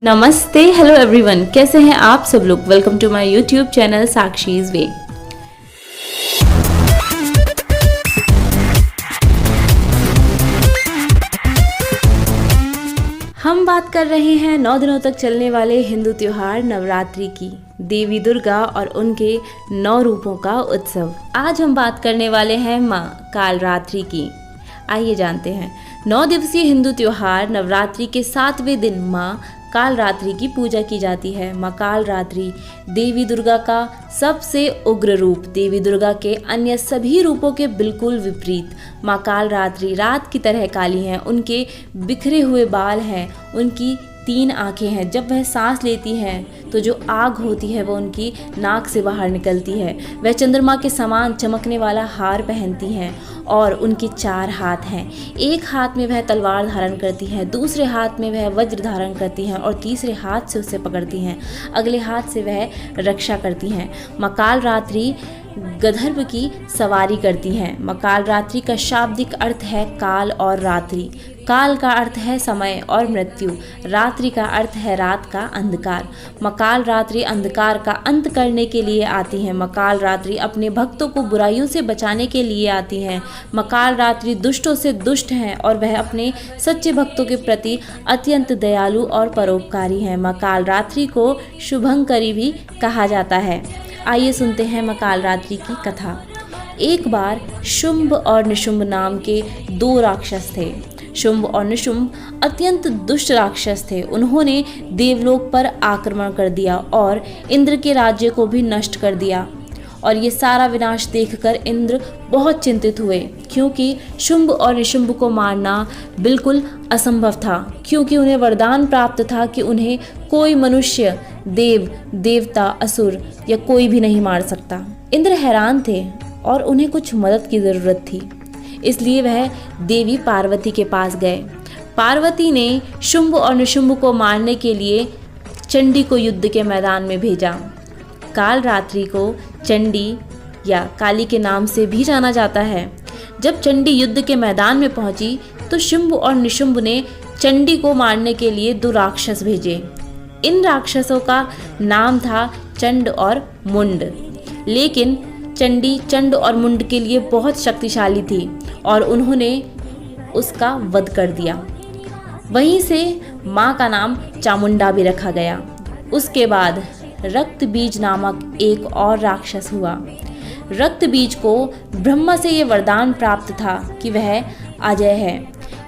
नमस्ते, hello everyone, कैसे हैं आप सब लोग। Welcome to my YouTube channel Sakshi's way. हम बात कर रहे हैं 9 दिनों तक चलने वाले हिंदू त्योहार नवरात्रि की, देवी दुर्गा और उनके 9 रूपों का उत्सव। आज हम बात करने वाले हैं माँ कालरात्रि की। आइए जानते हैं। 9 दिवसीय हिंदू त्योहार नवरात्रि के 7वें दिन माँ कालरात्रि की पूजा की जाती है। माँ कालरात्रि देवी दुर्गा का सबसे उग्र रूप, देवी दुर्गा के अन्य सभी रूपों के बिल्कुल विपरीत। माँ कालरात्रि रात की तरह काली हैं, उनके बिखरे हुए बाल हैं, उनकी 3 आँखें हैं। जब वह सांस लेती हैं तो जो आग होती है वो उनकी नाक से बाहर निकलती है। वह चंद्रमा के समान चमकने वाला हार पहनती हैं और उनके 4 हाथ हैं। एक हाथ में वह तलवार धारण करती हैं, दूसरे हाथ में वह वज्र धारण करती हैं और तीसरे हाथ से उसे पकड़ती हैं। अगले हाथ से वह रक्षा करती हैं। माँ कालरात्रि गधर्व की सवारी करती हैं। माँ कालरात्रि का शाब्दिक अर्थ है काल और रात्रि। काल का अर्थ है समय और मृत्यु, रात्रि का अर्थ है रात का अंधकार। माँ कालरात्रि अंधकार का अंत करने के लिए आती हैं। माँ कालरात्रि अपने भक्तों को बुराइयों से बचाने के लिए आती हैं। माँ कालरात्रि दुष्टों से दुष्ट हैं और वह अपने सच्चे भक्तों के प्रति अत्यंत दयालु और परोपकारी हैं। माँ कालरात्रि को शुभंकरी भी कहा जाता है। आइए सुनते हैं माँ कालरात्रि की कथा। एक बार शुंभ और निशुंभ नाम के 2 राक्षस थे। शुंभ और निशुंभ अत्यंत दुष्ट राक्षस थे। उन्होंने देवलोक पर आक्रमण कर दिया और इंद्र के राज्य को भी नष्ट कर दिया। और ये सारा विनाश देखकर इंद्र बहुत चिंतित हुए, क्योंकि शुंभ और निशुंभ को मारना बिल्कुल असंभव था, क्योंकि उन्हें वरदान प्राप्त था कि उन्हें कोई मनुष्य, देव, देवता, असुर या कोई भी नहीं मार सकता। इंद्र हैरान थे और उन्हें कुछ मदद की ज़रूरत थी, इसलिए वह देवी पार्वती के पास गए। पार्वती ने शुंभ और निशुंभ को मारने के लिए चंडी को युद्ध के मैदान में भेजा। कालरात्रि को चंडी या काली के नाम से भी जाना जाता है। जब चंडी युद्ध के मैदान में पहुंची तो शुंभ और निशुंभ ने चंडी को मारने के लिए 2 राक्षस भेजे। इन राक्षसों का नाम था चंड और मुंड। लेकिन चंडी चंड और मुंड के लिए बहुत शक्तिशाली थी और उन्होंने उसका वध कर दिया। वहीं से माँ का नाम चामुंडा भी रखा गया। उसके बाद रक्त बीज नामक एक और राक्षस हुआ। रक्त बीज को ब्रह्मा से ये वरदान प्राप्त था कि वह अजय है।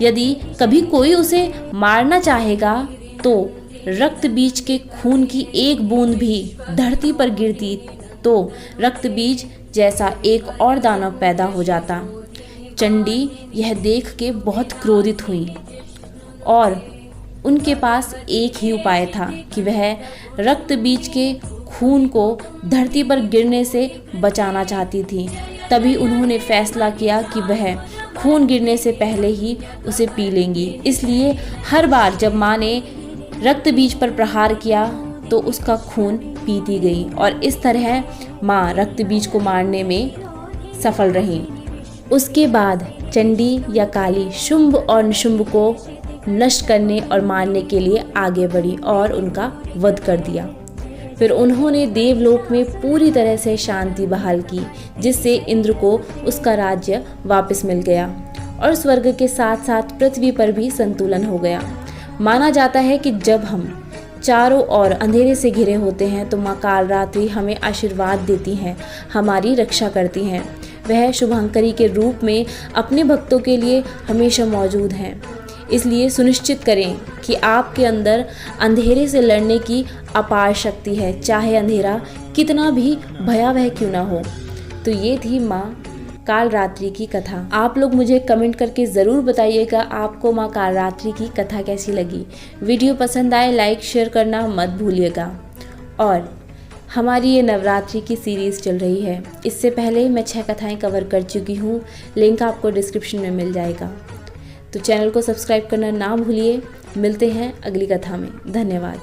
यदि कभी कोई उसे मारना चाहेगा तो रक्त बीज के खून की एक बूंद भी धरती पर गिरती तो रक्त बीज जैसा एक और दानव पैदा हो जाता। चंडी यह देख के बहुत क्रोधित हुई और उनके पास एक ही उपाय था कि वह रक्त बीज के खून को धरती पर गिरने से बचाना चाहती थी। तभी उन्होंने फैसला किया कि वह खून गिरने से पहले ही उसे पी लेंगी। इसलिए हर बार जब माँ ने रक्त बीज पर प्रहार किया तो उसका खून पीती गई और इस तरह माँ रक्त बीज को मारने में सफल रही। उसके बाद चंडी या काली शुंभ और निशुंभ को नष्ट करने और मारने के लिए आगे बढ़ी और उनका वध कर दिया। फिर उन्होंने देवलोक में पूरी तरह से शांति बहाल की, जिससे इंद्र को उसका राज्य वापस मिल गया और स्वर्ग के साथ साथ पृथ्वी पर भी संतुलन हो गया। माना जाता है कि जब हम चारों ओर अंधेरे से घिरे होते हैं तो माँ कालरात्रि हमें आशीर्वाद देती हैं, हमारी रक्षा करती हैं। वह शुभंकरी के रूप में अपने भक्तों के लिए हमेशा मौजूद हैं। इसलिए सुनिश्चित करें कि आपके अंदर अंधेरे से लड़ने की अपार शक्ति है, चाहे अंधेरा कितना भी भयावह क्यों ना हो। तो ये थी माँ कालरात्रि की कथा। आप लोग मुझे कमेंट करके ज़रूर बताइएगा आपको माँ कालरात्रि की कथा कैसी लगी। वीडियो पसंद आए लाइक शेयर करना मत भूलिएगा। और हमारी ये नवरात्रि की सीरीज़ चल रही है। इससे पहले मैं 6 कथाएं कवर कर चुकी हूँ, लिंक आपको डिस्क्रिप्शन में मिल जाएगा। तो चैनल को सब्सक्राइब करना ना भूलिए। मिलते हैं अगली कथा में। धन्यवाद।